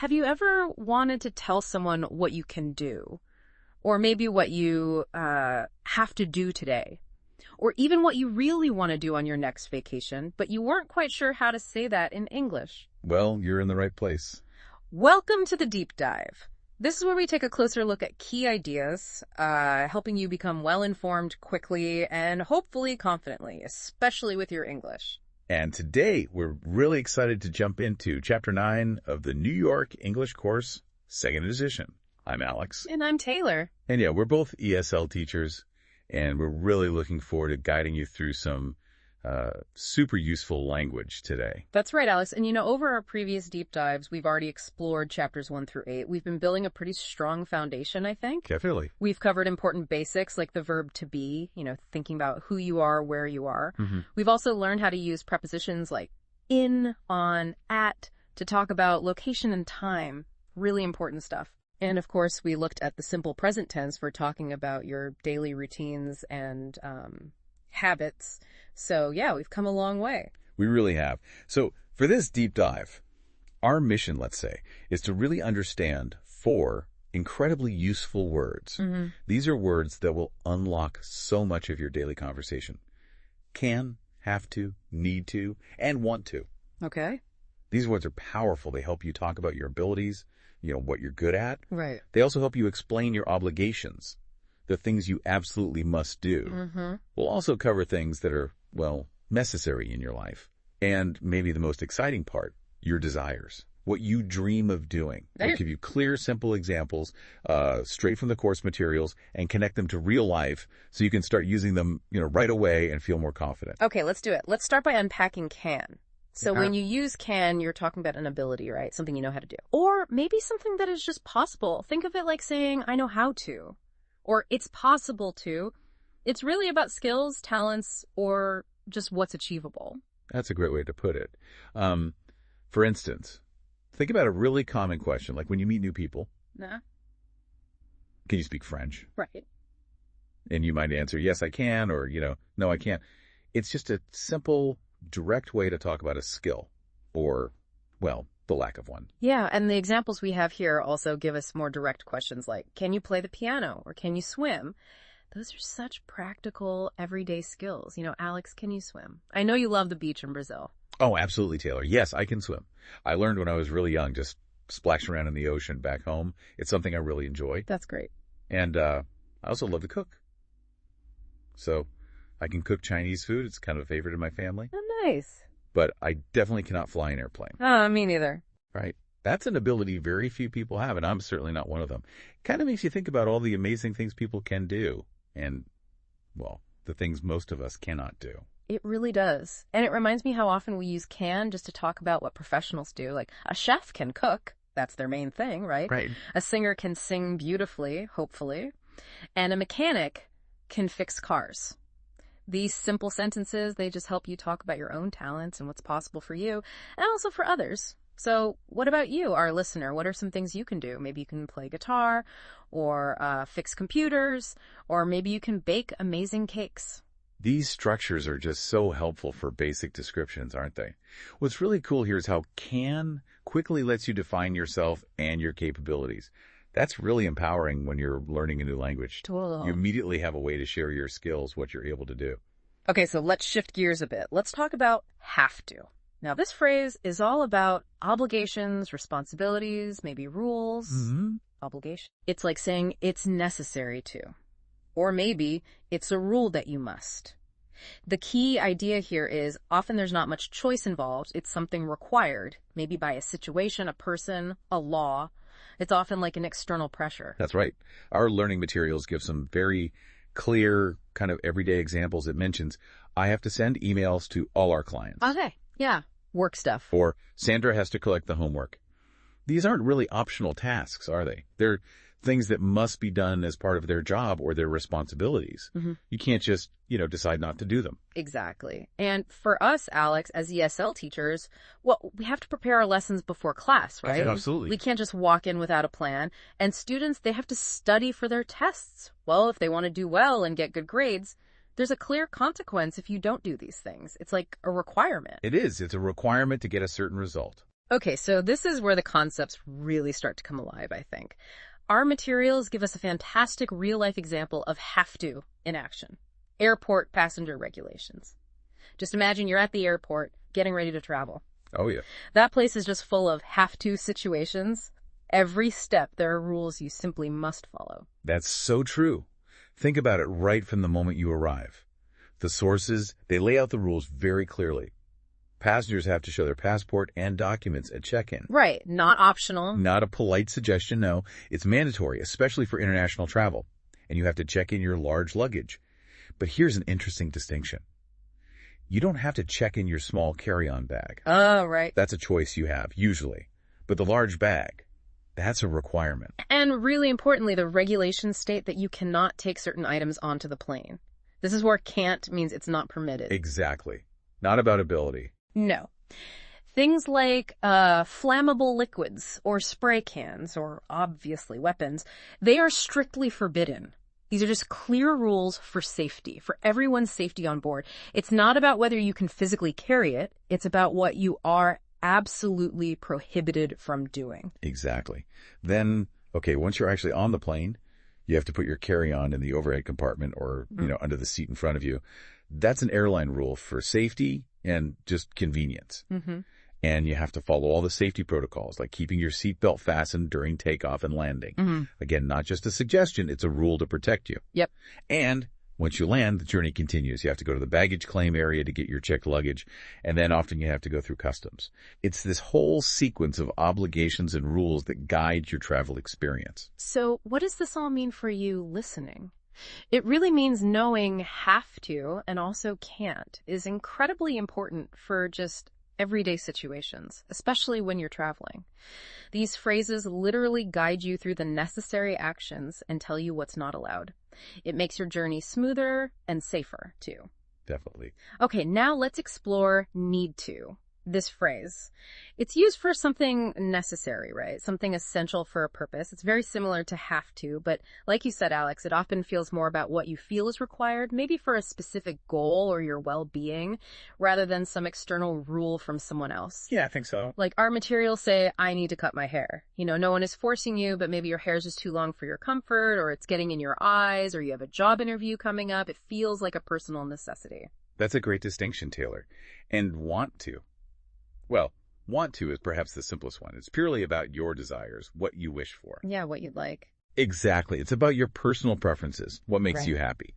have you ever wanted to tell someone what you can do? Or maybe what you have to do today? Or even what you really want to do on your next vacation, but you weren't quite sure how to say that in English? Well, you're in the right place. Welcome to the Deep Dive. This is where we take a closer look at key ideas, helping you become well-informed quickly and hopefully confidently, especially with your English. And today, we're really excited to jump into Chapter 9 of the New York English course, second edition. I'm Alex. And I'm Taylor. And yeah, we're both ESL teachers, and we're really looking forward to guiding you through some super useful language today. That's right, Alex. And over our previous deep dives, we've already explored chapters 1 through 8. We've been building a pretty strong foundation, I think. Definitely. We've covered important basics like the verb to be, thinking about who you are, where you are. Mm-hmm. We've also learned how to use prepositions like in, on, at to talk about location and time. Really important stuff. And of course, we looked at the simple present tense for talking about your daily routines and habits. So yeah, we've come a long way. We really have. So for this deep dive, our mission, let's say, is to really understand 4 incredibly useful words. Mm-hmm. These are words that will unlock so much of your daily conversation. Can, have to, need to, and want to. Okay. These words are powerful. They help you talk about your abilities, what you're good at. Right. They also help you explain your obligations, the things you absolutely must do. Mm-hmm. We'll also cover things that are, necessary in your life. And maybe the most exciting part, your desires, what you dream of doing. We'll give you clear, simple examples, straight from the course materials, and connect them to real life so you can start using them, right away and feel more confident. Okay, let's do it. Let's start by unpacking can. So when you use can, you're talking about an ability, right? Something you know how to do. Or maybe something that is just possible. Think of it like saying, I know how to. Or it's possible to. It's really about skills, talents, or just what's achievable. That's a great way to put it. For instance, think about a really common question, like when you meet new people. Nah. Can you speak French? Right. And you might answer, yes, I can, or, no, I can't. It's just a simple, direct way to talk about a skill or, the lack of one. Yeah, and the examples we have here also give us more direct questions like, can you play the piano or can you swim? Those are such practical, everyday skills. Alex, can you swim? I know you love the beach in Brazil. Oh, absolutely, Taylor. Yes, I can swim. I learned when I was really young, just splashing around in the ocean back home. It's something I really enjoy. That's great. And I also love to cook. So I can cook Chinese food. It's kind of a favorite in my family. Oh, nice. But I definitely cannot fly an airplane. Me neither. Right. That's an ability very few people have, and I'm certainly not one of them. Kind of makes you think about all the amazing things people can do and, the things most of us cannot do. It really does. And it reminds me how often we use can just to talk about what professionals do. Like a chef can cook. That's their main thing, right? Right. A singer can sing beautifully, hopefully. And a mechanic can fix cars. These simple sentences, they just help you talk about your own talents and what's possible for you and also for others. So what about you, our listener? What are some things you can do? Maybe you can play guitar or fix computers, or maybe you can bake amazing cakes. These structures are just so helpful for basic descriptions, aren't they? What's really cool here is how can quickly lets you define yourself and your capabilities. That's really empowering when you're learning a new language. Totally. You immediately have a way to share your skills, what you're able to do. Okay, so let's shift gears a bit. Let's talk about have to. Now, this phrase is all about obligations, responsibilities, maybe rules. Mm-hmm. Obligation. It's like saying it's necessary to. Or maybe it's a rule that you must. The key idea here is often there's not much choice involved. It's something required, maybe by a situation, a person, a law. It's often like an external pressure. That's right. Our learning materials give some very clear kind of everyday examples. It mentions, I have to send emails to all our clients. Okay. Yeah. Work stuff. Or Sandra has to collect the homework. These aren't really optional tasks, are they? They're things that must be done as part of their job or their responsibilities. Mm-hmm. You can't just, decide not to do them. Exactly. And for us, Alex, as ESL teachers, we have to prepare our lessons before class, right? Absolutely. We can't just walk in without a plan. And students, they have to study for their tests. Well, if they want to do well and get good grades, there's a clear consequence if you don't do these things. It's like a requirement. It is. It's a requirement to get a certain result. Okay, so this is where the concepts really start to come alive, I think. Our materials give us a fantastic real-life example of have to in action. Airport passenger regulations. Just imagine you're at the airport getting ready to travel. Oh, yeah. That place is just full of have to situations. Every step, there are rules you simply must follow. That's so true. Think about it right from the moment you arrive. The sources, they lay out the rules very clearly. Passengers have to show their passport and documents at check-in. Right, not optional. Not a polite suggestion, no. It's mandatory, especially for international travel. And you have to check in your large luggage. But here's an interesting distinction. You don't have to check in your small carry-on bag. Oh, right. That's a choice you have, usually. But the large bag, that's a requirement. And really importantly, the regulations state that you cannot take certain items onto the plane. This is where can't means it's not permitted. Exactly. Not about ability. No. Things like flammable liquids or spray cans or obviously weapons, they are strictly forbidden. These are just clear rules for safety, for everyone's safety on board. It's not about whether you can physically carry it. It's about what you are absolutely prohibited from doing. Exactly. Then, okay, once you're actually on the plane, you have to put your carry-on in the overhead compartment or, under the seat in front of you. That's an airline rule for safety and just convenience. Mm-hmm. And you have to follow all the safety protocols, like keeping your seatbelt fastened during takeoff and landing. Mm-hmm. Again, not just a suggestion, it's a rule to protect you. Yep. And once you land, the journey continues. You have to go to the baggage claim area to get your checked luggage, and then often you have to go through customs. It's this whole sequence of obligations and rules that guide your travel experience. So what does this all mean for you listening? It really means knowing have to and also can't is incredibly important for just everyday situations, especially when you're traveling. These phrases literally guide you through the necessary actions and tell you what's not allowed. It makes your journey smoother and safer, too. Definitely. Okay, now let's explore need to. This phrase. It's used for something necessary, right? Something essential for a purpose. It's very similar to have to, but like you said, Alex, it often feels more about what you feel is required, maybe for a specific goal or your well-being, rather than some external rule from someone else. Yeah, I think so. Like our materials say, I need to cut my hair. No one is forcing you, but maybe your hair is just too long for your comfort, or it's getting in your eyes, or you have a job interview coming up. It feels like a personal necessity. That's a great distinction, Taylor. And want to. Well, want to is perhaps the simplest one. It's purely about your desires, what you wish for. Yeah, what you'd like. Exactly. It's about your personal preferences, what makes you happy.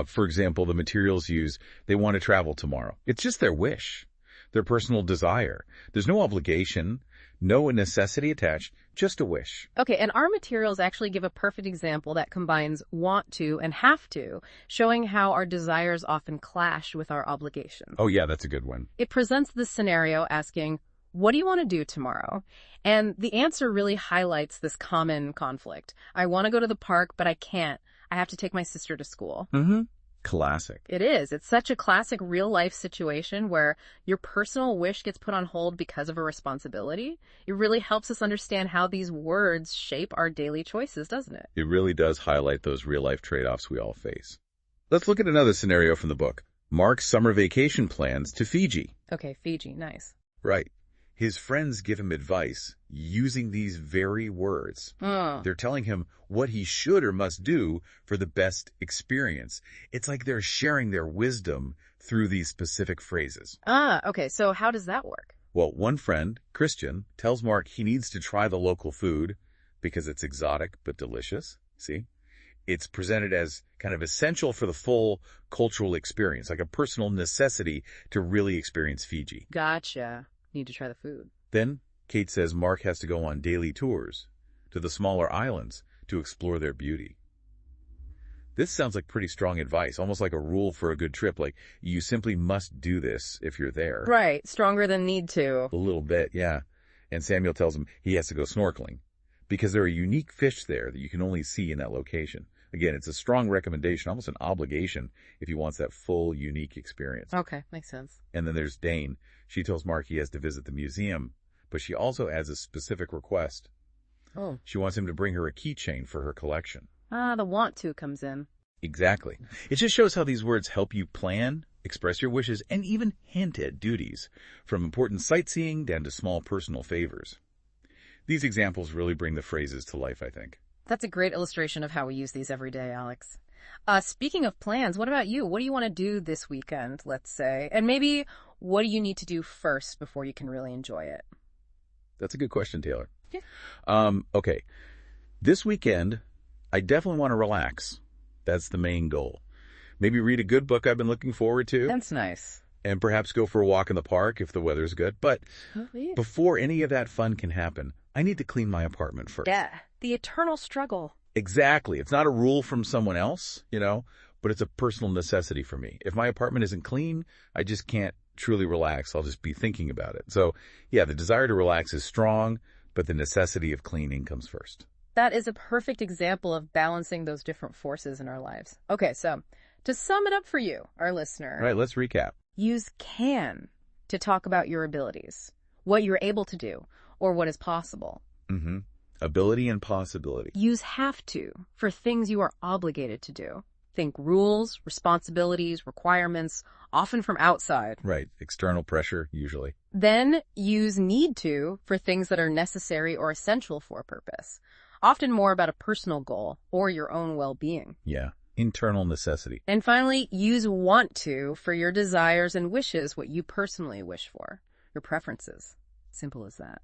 For example, the materials use, they want to travel tomorrow. It's just their wish, their personal desire. There's no obligation, no necessity attached, just a wish. Okay, and our materials actually give a perfect example that combines want to and have to, showing how our desires often clash with our obligations. Oh, yeah, that's a good one. It presents this scenario asking, what do you want to do tomorrow? And the answer really highlights this common conflict. I want to go to the park, but I can't. I have to take my sister to school. Mm-hmm. Classic. It is. It's such a classic real-life situation where your personal wish gets put on hold because of a responsibility. It really helps us understand how these words shape our daily choices, doesn't it? It really does highlight those real-life trade-offs we all face. Let's look at another scenario from the book. Mark's summer vacation plans to Fiji. Okay, Fiji, nice. Right. His friends give him advice using these very words. They're telling him what he should or must do for the best experience. It's like they're sharing their wisdom through these specific phrases. Okay, so how does that work? Well, one friend, Christian, tells Mark he needs to try the local food because it's exotic but delicious. See? It's presented as kind of essential for the full cultural experience, like a personal necessity to really experience Fiji. Gotcha. Need to try the food. Then Kate says Mark has to go on daily tours to the smaller islands to explore their beauty. This sounds like pretty strong advice, almost like a rule for a good trip, like you simply must do this if you're there. Right, stronger than need to. A little bit, yeah. And Samuel tells him he has to go snorkeling because there are unique fish there that you can only see in that location. Again, it's a strong recommendation, almost an obligation if he wants that full, unique experience. Okay, makes sense. And then there's Dane. She tells Mark he has to visit the museum, but she also adds a specific request. Oh. She wants him to bring her a keychain for her collection. The want to comes in. Exactly. It just shows how these words help you plan, express your wishes, and even hint at duties, from important sightseeing down to small personal favors. These examples really bring the phrases to life, I think. That's a great illustration of how we use these every day, Alex. Speaking of plans, what about you? What do you want to do this weekend, let's say? And maybe what do you need to do first before you can really enjoy it? That's a good question, Taylor. Yeah. Okay. This weekend, I definitely want to relax. That's the main goal. Maybe read a good book I've been looking forward to. That's nice. And perhaps go for a walk in the park if the weather's good. But before any of that fun can happen, I need to clean my apartment first. Yeah, the eternal struggle. Exactly. It's not a rule from someone else, but it's a personal necessity for me. If my apartment isn't clean, I just can't truly relax. I'll just be thinking about it. So, yeah, the desire to relax is strong, but the necessity of cleaning comes first. That is a perfect example of balancing those different forces in our lives. Okay, so to sum it up for you, our listener. All right, let's recap. Use can to talk about your abilities, what you're able to do, or what is possible. Mm-hmm. Ability and possibility. Use have to for things you are obligated to do. Think rules, responsibilities, requirements, often from outside. Right. External pressure, usually. Then use need to for things that are necessary or essential for a purpose, often more about a personal goal or your own well-being. Yeah. Internal necessity. And finally, use want to for your desires and wishes, what you personally wish for, your preferences. Simple as that.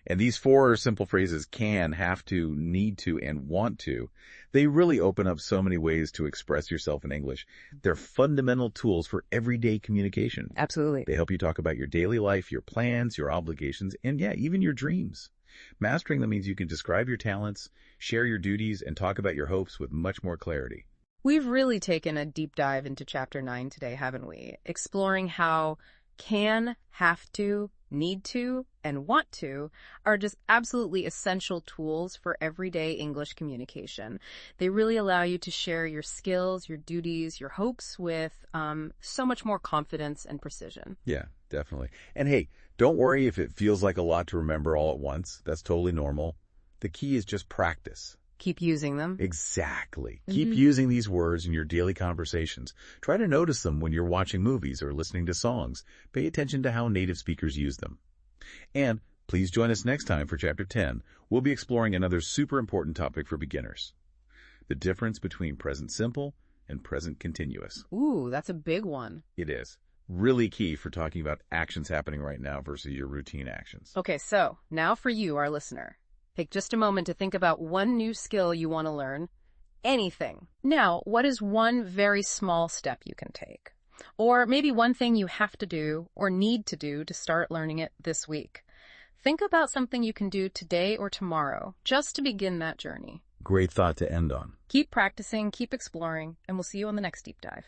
And these four simple phrases, can, have to, need to, and want to, they really open up so many ways to express yourself in English. They're fundamental tools for everyday communication. Absolutely. They help you talk about your daily life, your plans, your obligations, and yeah, even your dreams. Mastering them means you can describe your talents, share your duties, and talk about your hopes with much more clarity. We've really taken a deep dive into Chapter 9 today, haven't we? Exploring how can, have to, need to, and want to are just absolutely essential tools for everyday English communication. They really allow you to share your skills, your duties, your hopes with so much more confidence and precision. Yeah, definitely. And hey, don't worry if it feels like a lot to remember all at once. That's totally normal. The key is just practice. Keep using them. Exactly. Keep using these words in your daily conversations. Try to notice them when you're watching movies or listening to songs. Pay attention to how native speakers use them. And please join us next time for Chapter 10. We'll be exploring another super important topic for beginners. The difference between present simple and present continuous. Ooh, that's a big one. It is. Really key for talking about actions happening right now versus your routine actions. Okay, so now for you, our listener. Take just a moment to think about one new skill you want to learn. Anything. Now, what is one very small step you can take? Or maybe one thing you have to do or need to do to start learning it this week. Think about something you can do today or tomorrow just to begin that journey. Great thought to end on. Keep practicing, keep exploring, and we'll see you on the next deep dive.